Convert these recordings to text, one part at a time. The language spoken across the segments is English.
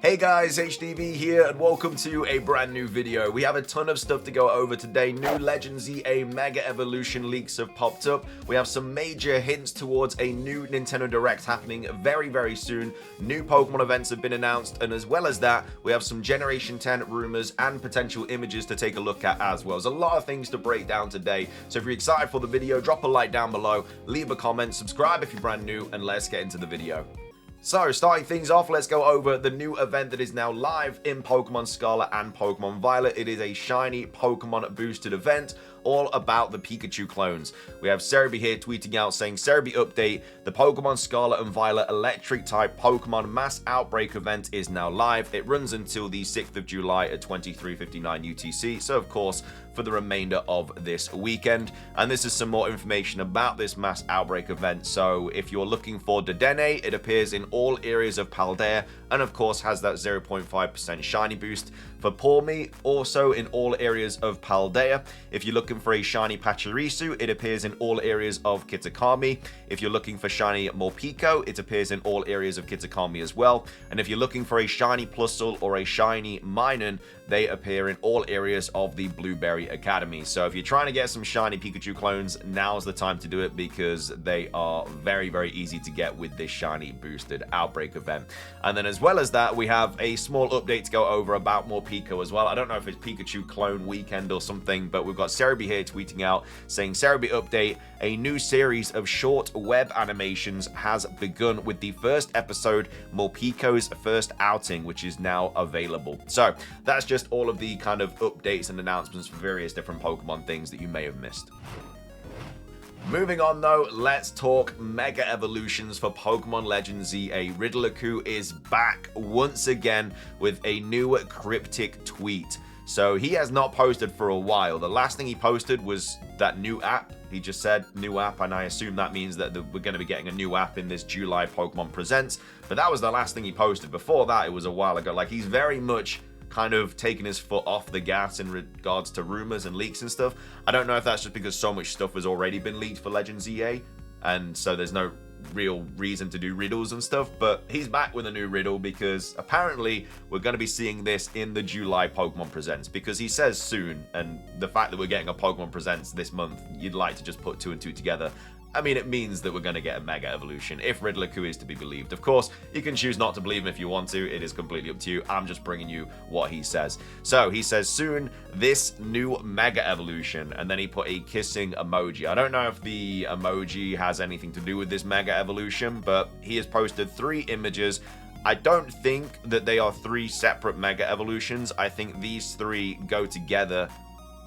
Hey guys, HDV here and welcome to a brand new video. We have a ton of stuff to go over today. New Legends EA Mega Evolution leaks have popped up. We have some major hints towards a new Nintendo Direct happening very soon. New Pokemon events have been announced, and as well as that, we have some Generation 10 rumors and potential images to take a look at as well. There's a lot of things to break down today, so if you're excited for the video, drop a like down below, leave a comment, subscribe if you're brand new, and let's get into the video. So, starting things off, let's go over the new event that is now live in Pokemon Scarlet and Pokemon Violet. It is a shiny Pokemon boosted event, all about the Pikachu clones. We have Cerebi here tweeting out saying, Cerebi update, the Pokemon Scarlet and Violet electric type Pokemon mass outbreak event is now live. It runs until the 6th of July at 23:59 UTC, so of course for the remainder of this weekend. And this is some more information about this mass outbreak event. So if you're looking for Dedenne, it appears in all areas of Paldea and of course has that 0.5% shiny boost. For Pawmi, also in all areas of Paldea. If you're looking for a shiny Pachirisu, it appears in all areas of Kitakami. If you're looking for shiny Morpeko, it appears in all areas of Kitakami as well. And if you're looking for a shiny Plusle or a shiny Minun, they appear in all areas of the Blueberry Academy. So if you're trying to get some shiny Pikachu clones, now's the time to do it because they are very easy to get with this shiny boosted outbreak event. And then as well as that, we have a small update to go over about Morpeko as well. I don't know if it's Pikachu clone weekend or something, but we've got Cerebi here tweeting out saying, Cerebi update, a new series of short web animations has begun with the first episode, Morpeko's first outing, which is now available. So that's just all of the kind of updates and announcements for various different Pokemon things that you may have missed. Moving on though, let's talk Mega Evolutions for Pokemon Legends ZA. Riddleku is back once again with a new cryptic tweet. So he has not posted for a while. The last thing he posted was that new app. He just said new app, and I assume that means that we're going to be getting a new app in this July Pokemon Presents. But that was the last thing he posted. Before that, it was a while ago. Like, he's very much kind of taking his foot off the gas in regards to rumors and leaks and stuff. I don't know if that's just because so much stuff has already been leaked for Legends EA, and so there's no real reason to do riddles and stuff, but he's back with a new riddle because apparently we're going to be seeing this in the July Pokemon Presents, because he says soon, and the fact that we're getting a Pokemon Presents this month, you'd like to just put two and two together. I mean, it means that we're going to get a Mega Evolution, if Riddleku is to be believed. Of course, you can choose not to believe him if you want to. It is completely up to you. I'm just bringing you what he says. So, he says, soon, this new Mega Evolution. And then he put a kissing emoji. I don't know if the emoji has anything to do with this Mega Evolution, but he has posted 3 images. I don't think that they are 3 separate Mega Evolutions. I think these 3 go together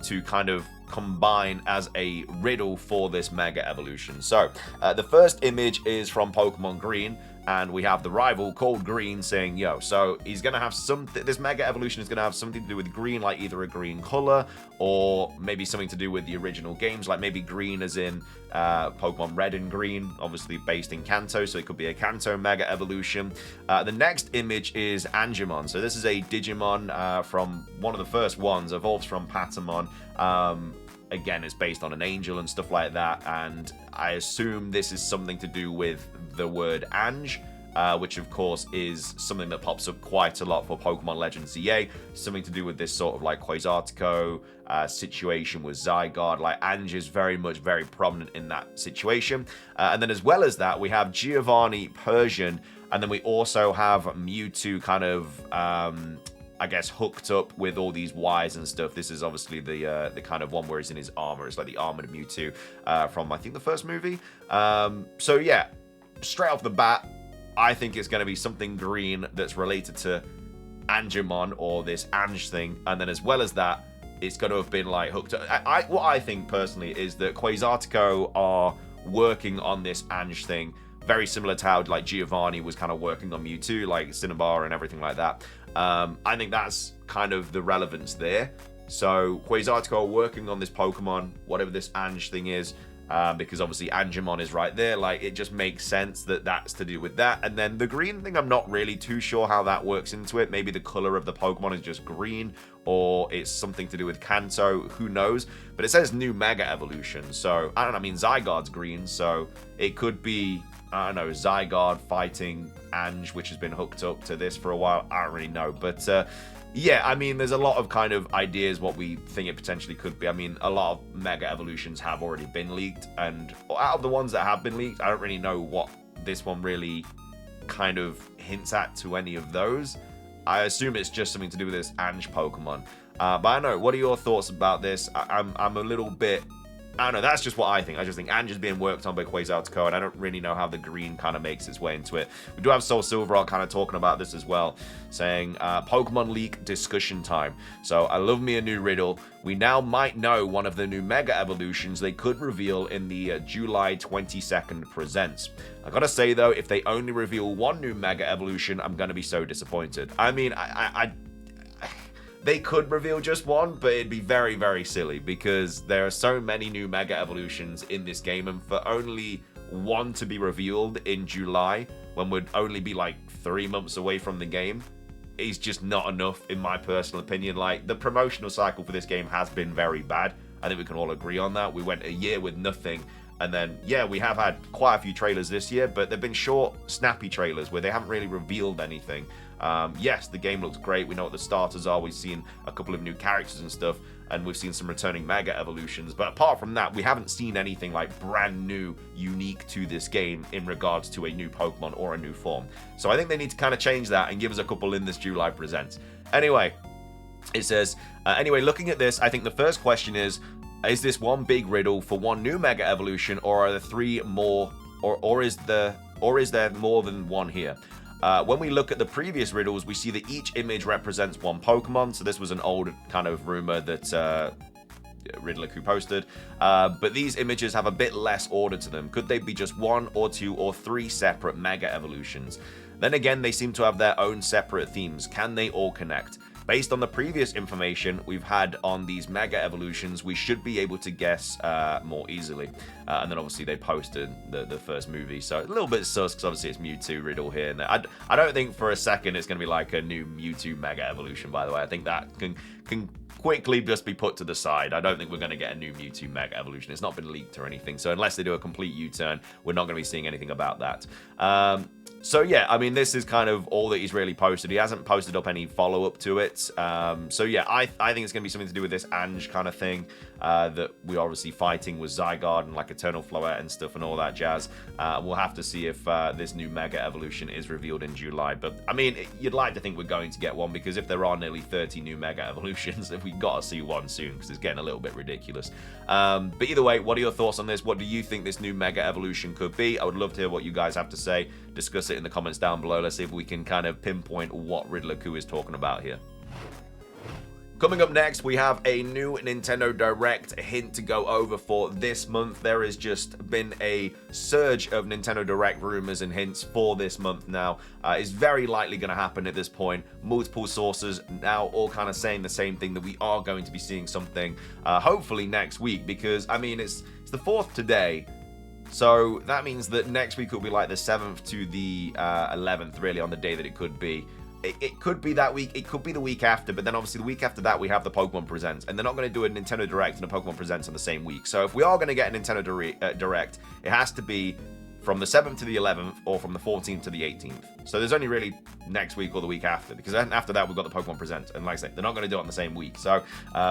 to kind of combine as a riddle for this Mega Evolution. So, the first image is from Pokemon Green, and we have the rival called Green saying, yo, so he's going to have something, this Mega Evolution is going to have something to do with green, like either a green color, or maybe something to do with the original games, like maybe green as in Pokemon Red and Green, obviously based in Kanto, so it could be a Kanto Mega Evolution. The next image is Angemon. So this is a Digimon from one of the first ones, evolves from Patamon. Again, it's based on an angel and stuff like that, and I assume this is something to do with the word Ange, which of course is something that pops up quite a lot for Pokemon Legends ZA, something to do with this sort of like Quasartico situation with Zygarde. Like, Ange is very prominent in that situation. And then as well as that, we have Giovanni Persian, and then we also have Mewtwo kind of I guess hooked up with all these wires and stuff. This is obviously the kind of one where he's in his armor. It's like the armored Mewtwo from, I think, the first movie. So yeah, straight off the bat, I think it's going to be something green that's related to Angemon or this Ange thing. And then as well as that, it's going to have been like hooked up. What I think personally is that Quasartico are working on this Ange thing, very similar to how like Giovanni was kind of working on Mewtwo, like Cinnabar and everything like that. I think that's kind of the relevance there. So Quasartico are working on this Pokemon, whatever this Ange thing is, because obviously Angemon is right there. Like, it just makes sense that that's to do with that. And then the green thing, I'm not really too sure how that works into it. Maybe the color of the Pokemon is just green, or it's something to do with Kanto, who knows. But it says new Mega Evolution, so I don't know, I mean Zygarde's green, so it could be I don't know, Zygarde fighting Ange, which has been hooked up to this for a while. I don't really know. But yeah, I mean, there's a lot of kind of ideas what we think it potentially could be. I mean, a lot of Mega Evolutions have already been leaked. And out of the ones that have been leaked, I don't really know what this one really kind of hints at to any of those. I assume it's just something to do with this Ange Pokemon. But I don't know, what are your thoughts about this? I'm a little bit... I don't know, that's just what I think. I just think Ange is being worked on by Quasartico, and I don't really know how the green kind of makes its way into it. We do have Soul Silverart kind of talking about this as well, saying, Pokemon leak discussion time. So, I love me a new riddle. We now might know one of the new Mega Evolutions they could reveal in the July 22nd Presents. I gotta say though, if they only reveal one new Mega Evolution, I'm gonna be so disappointed. I mean, they could reveal just one, but it'd be very, very silly because there are so many new Mega Evolutions in this game, and for only one to be revealed in July, when we'd only be like 3 months away from the game, is just not enough, in my personal opinion. Like, the promotional cycle for this game has been very bad. I think we can all agree on that. We went a year with nothing. And then, yeah, we have had quite a few trailers this year, but they've been short, snappy trailers where they haven't really revealed anything. Yes, the game looks great. We know what the starters are. We've seen a couple of new characters and stuff, and we've seen some returning Mega Evolutions. But apart from that, we haven't seen anything like brand new, unique to this game in regards to a new Pokemon or a new form. So I think they need to kind of change that and give us a couple in this July Presents. Anyway, it says, anyway, looking at this, I think the first question is this one big riddle for one new Mega Evolution, or are there three more, or is there more than one here? When we look at the previous riddles, we see that each image represents one Pokemon. So this was an old kind of rumor that Riddler-Ku posted. But these images have a bit less order to them. Could they be just one or two or three separate Mega Evolutions? Then again, they seem to have their own separate themes. Can they all connect? Based on the previous information we've had on these Mega Evolutions, we should be able to guess more easily. And then obviously they posted the first movie, so a little bit sus because obviously it's Mewtwo riddle here and there. I don't think for a second it's going to be like a new Mewtwo Mega Evolution, by the way. I think that can quickly just be put to the side. I don't think we're going to get a new Mewtwo Mega Evolution. It's not been leaked or anything, so unless they do a complete U-turn, we're not going to be seeing anything about that. So yeah, I mean, this is kind of all that he's really posted. He hasn't posted up any follow-up to it. So yeah, I think it's going to be something to do with this Ange kind of thing, that we're obviously fighting with Zygarde and like Eternal Floette and stuff and all that jazz. We'll have to see if this new Mega Evolution is revealed in July. But I mean, you'd like to think we're going to get one, because if there are nearly 30 new Mega Evolutions, we've got to see one soon, because it's getting a little bit ridiculous. But either way, what are your thoughts on this? What do you think this new Mega Evolution could be? I would love to hear what you guys have to say. Discuss it in the comments down below. Let's see if we can kind of pinpoint what Riddler-Ku is talking about here. Coming up next, we have a new Nintendo Direct hint to go over for this month. There has just been a surge of Nintendo Direct rumors and hints for this month now. It's very likely going to happen at this point. Multiple sources now all kind of saying the same thing, that we are going to be seeing something hopefully next week, because, I mean, it's the 4th today. So that means that next week will be like the 7th to the 11th, really, on the day that it could be. It could be that week, it could be the week after, but then obviously the week after that we have the Pokemon Presents, and they're not going to do a Nintendo Direct and a Pokemon Presents on the same week. So if we are going to get a Nintendo Direct, it has to be from the 7th to the 11th, or from the 14th to the 18th. So there's only really next week or the week after, because then after that we've got the Pokemon Presents, and like I say, they're not going to do it on the same week. So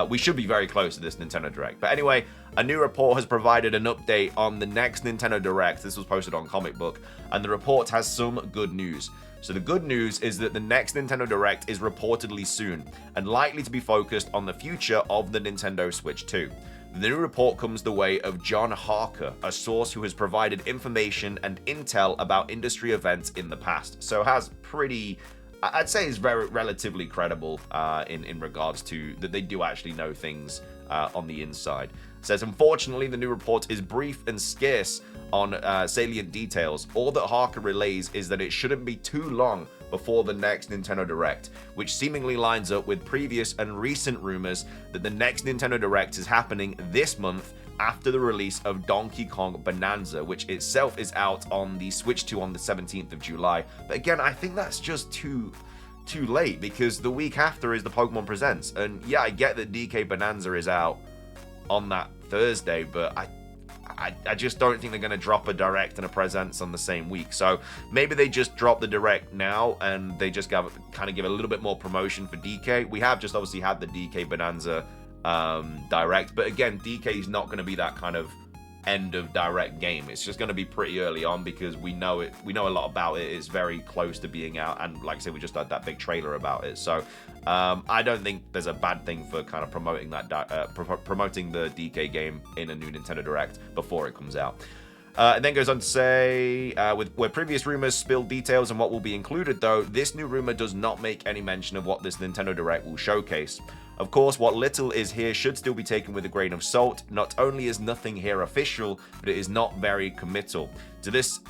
we should be very close to this Nintendo Direct. But anyway, a new report has provided an update on the next Nintendo Direct. This was posted on Comic Book, and the report has some good news. So the good news is that the next Nintendo Direct is reportedly soon, and likely to be focused on the future of the Nintendo Switch 2. The new report comes the way of John Harker, a source who has provided information and intel about industry events in the past. So has pretty, I'd say is very relatively credible in regards to that they do actually know things on the inside. It says, unfortunately, the new report is brief and scarce on salient details. All that Harker relays is that it shouldn't be too long before the next Nintendo Direct, which seemingly lines up with previous and recent rumors that the next Nintendo Direct is happening this month after the release of Donkey Kong Bonanza, which itself is out on the Switch 2 on the 17th of July. But again, I think that's just too late, because the week after is the Pokemon Presents. And yeah, I get that DK Bonanza is out on that Thursday, but I just don't think they're going to drop a Direct and a Presents on the same week. So maybe they just drop the Direct now and they just kind of give a little bit more promotion for DK. We have just obviously had the DK Bonanza Direct, but again, DK is not going to be that kind of end of Direct game. It's just going to be pretty early on because we know a lot about it. It's very close to being out, and like I said, we just had that big trailer about it. So I don't think there's a bad thing for kind of promoting that promoting the DK game in a new Nintendo Direct before it comes out. It then goes on to say, where previous rumors spilled details on what will be included, though, this new rumor does not make any mention of what this Nintendo Direct will showcase. Of course, what little is here should still be taken with a grain of salt. Not only is nothing here official, but it is not very committal. To this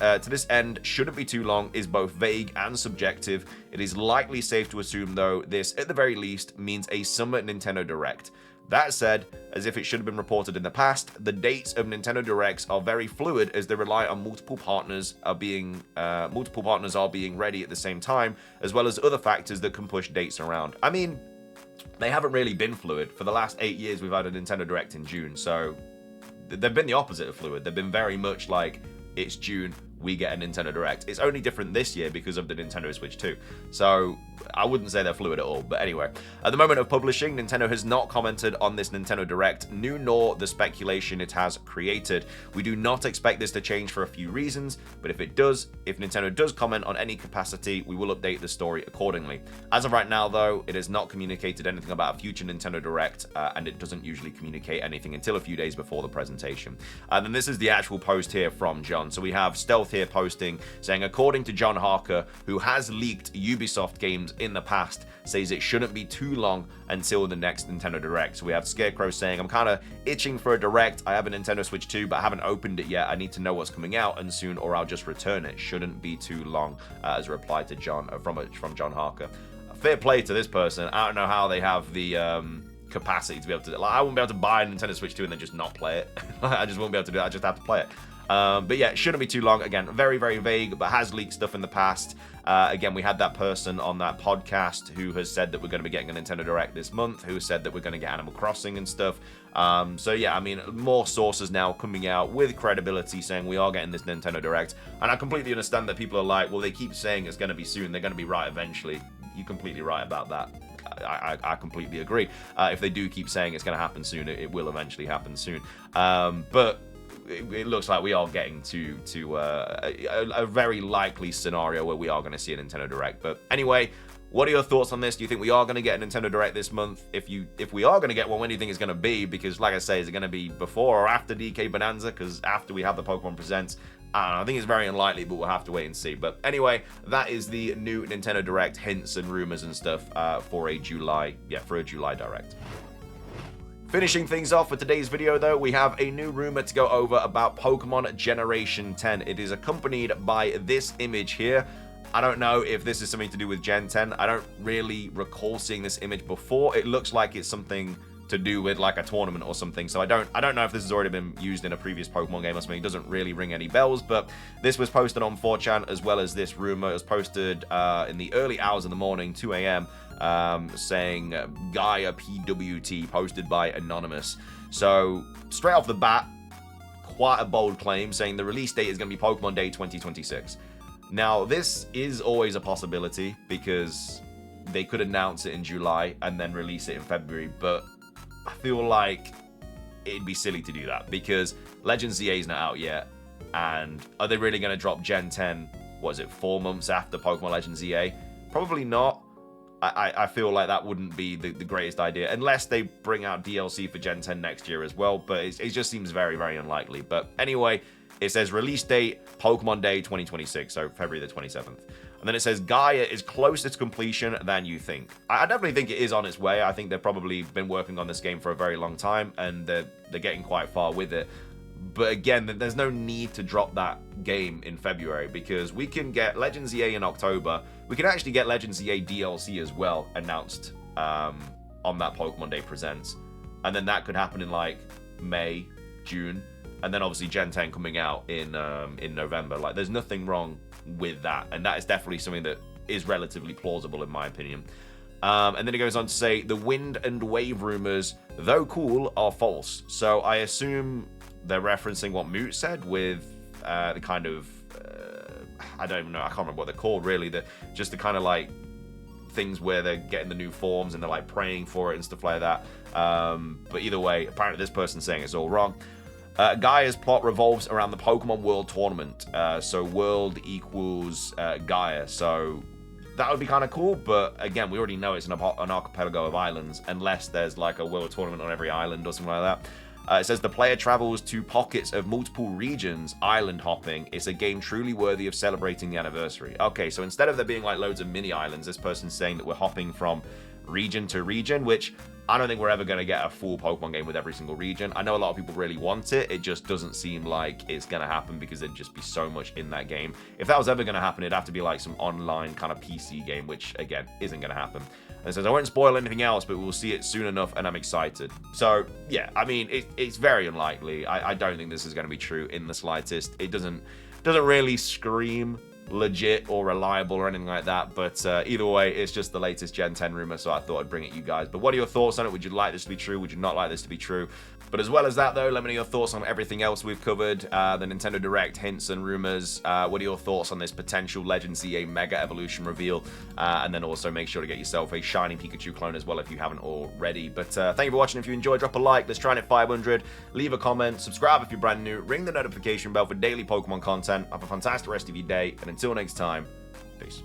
end, shouldn't be too long is both vague and subjective. It is likely safe to assume, though, this, at the very least, means a summer Nintendo Direct. That said, as if it should have been reported in the past, the dates of Nintendo Directs are very fluid as they rely on multiple partners are being ready at the same time, as well as other factors that can push dates around. I mean, they haven't really been fluid. For the last 8 years, we've had a Nintendo Direct in June, so they've been the opposite of fluid. They've been very much like, it's June, we get a Nintendo Direct. It's only different this year because of the Nintendo Switch 2. So I wouldn't say they're fluid at all. But anyway, at the moment of publishing, Nintendo has not commented on this Nintendo Direct, new nor the speculation it has created. We do not expect this to change for a few reasons, but if Nintendo does comment on any capacity, we will update the story accordingly. As of right now, though, it has not communicated anything about a future Nintendo Direct, and it doesn't usually communicate anything until a few days before the presentation. And then this is the actual post here from John. So we have Stealth here posting, saying, according to John Harker, who has leaked Ubisoft games in the past, says it shouldn't be too long until the next Nintendo Direct. So we have Scarecrow saying, I'm kind of itching for a Direct. I have a Nintendo Switch 2, but I haven't opened it yet. I need to know what's coming out and soon, or I'll just return it. Shouldn't be too long, as a reply to John from John Harker. Fair play to this person. I don't know how they have the capacity to be able to. Like, I wouldn't be able to buy a Nintendo Switch 2 and then just not play it. I just won't be able to do it. I just have to play it. But yeah, it shouldn't be too long. Again, very, very vague, but has leaked stuff in the past. Again, we had that person on that podcast who has said that we're going to be getting a Nintendo Direct this month, who said that we're going to get Animal Crossing and stuff. So yeah, I mean, more sources now coming out with credibility saying we are getting this Nintendo Direct. And I completely understand that people are like, well, they keep saying it's going to be soon. They're going to be right eventually. You're completely right about that. I completely agree. If they do keep saying it's going to happen soon, it will eventually happen soon. But it looks like we are getting to a very likely scenario where we are going to see a Nintendo Direct. But anyway, what are your thoughts on this? Do you think we are going to get a Nintendo Direct this month? If we are going to get one, when do you think it's going to be? Because like I say, is it going to be before or after DK Bonanza? Because after we have the Pokemon Presents, I think it's very unlikely, but we'll have to wait and see. But anyway, that is the new Nintendo Direct hints and rumors and stuff for a July Direct. Finishing things off for today's video, though, we have a new rumor to go over about Pokemon Generation 10. It is accompanied by this image here. I don't know if this is something to do with Gen 10. I don't really recall seeing this image before. It looks like it's something to do with like a tournament or something. So I don't know if this has already been used in a previous Pokemon game or something. It doesn't really ring any bells, but this was posted on 4chan as well as this rumor. It was posted in the early hours of the morning, 2 a.m., saying Gaia PWT, posted by Anonymous. So straight off the bat, quite a bold claim, saying the release date is going to be Pokemon Day 2026. Now, this is always a possibility because they could announce it in July and then release it in February, but I feel like it'd be silly to do that because Legends ZA is not out yet, and are they really going to drop Gen 10, 4 months after Pokemon Legends ZA? Probably not. I feel like that wouldn't be the greatest idea, unless they bring out DLC for Gen 10 next year as well, but it just seems very, very unlikely. But anyway, it says release date, Pokemon Day 2026, so February the 27th. And then it says Gaia is closer to completion than you think. I definitely think it is on its way. I think they've probably been working on this game for a very long time, and they're getting quite far with it. But again, there's no need to drop that game in February because we can get Legends EA in October. We can actually get Legends EA DLC as well announced on that Pokemon Day Presents. And then that could happen in like May, June. And then obviously Gen 10 coming out in November. Like, there's nothing wrong with that. And that is definitely something that is relatively plausible in my opinion. And then it goes on to say, the wind and wave rumors, though cool, are false. So I assume they're referencing what Moot said with the kind of I don't even know, I can't remember what they're called really, just the kind of like things where they're getting the new forms and they're like praying for it and stuff like that. But either way, apparently this person's saying it's all wrong. Gaia's plot revolves around the Pokemon World Tournament. So world equals Gaia. So that would be kind of cool, but again, we already know it's an archipelago of islands, unless there's like a world tournament on every island or something like that. It says the player travels to pockets of multiple regions, island hopping. It's a game truly worthy of celebrating the anniversary. Okay, so instead of there being like loads of mini islands, this person's saying that we're hopping from region to region, which I don't think we're ever going to get a full Pokemon game with every single region. I know a lot of people really want it. It just doesn't seem like it's going to happen because there'd just be so much in that game. If that was ever going to happen, it'd have to be like some online kind of PC game, which again, isn't going to happen. And it says, I won't spoil anything else, but we'll see it soon enough, and I'm excited. So, yeah, I mean, it's very unlikely. I don't think this is going to be true in the slightest. It doesn't really scream legit or reliable or anything like that, but either way, it's just the latest Gen 10 rumor, so I thought I'd bring it to you guys. But what are your thoughts on it? Would you like this to be true? Would you not like this to be true? But as well as that, though, let me know your thoughts on everything else we've covered, the Nintendo Direct hints and rumors. What are your thoughts on this potential Legend ZA Mega Evolution reveal? And then also make sure to get yourself a shiny Pikachu clone as well if you haven't already. But thank you for watching. If you enjoyed, drop a like. Let's try and hit 500. Leave a comment. Subscribe if you're brand new. Ring the notification bell for daily Pokemon content. Have a fantastic rest of your day. And until next time, peace.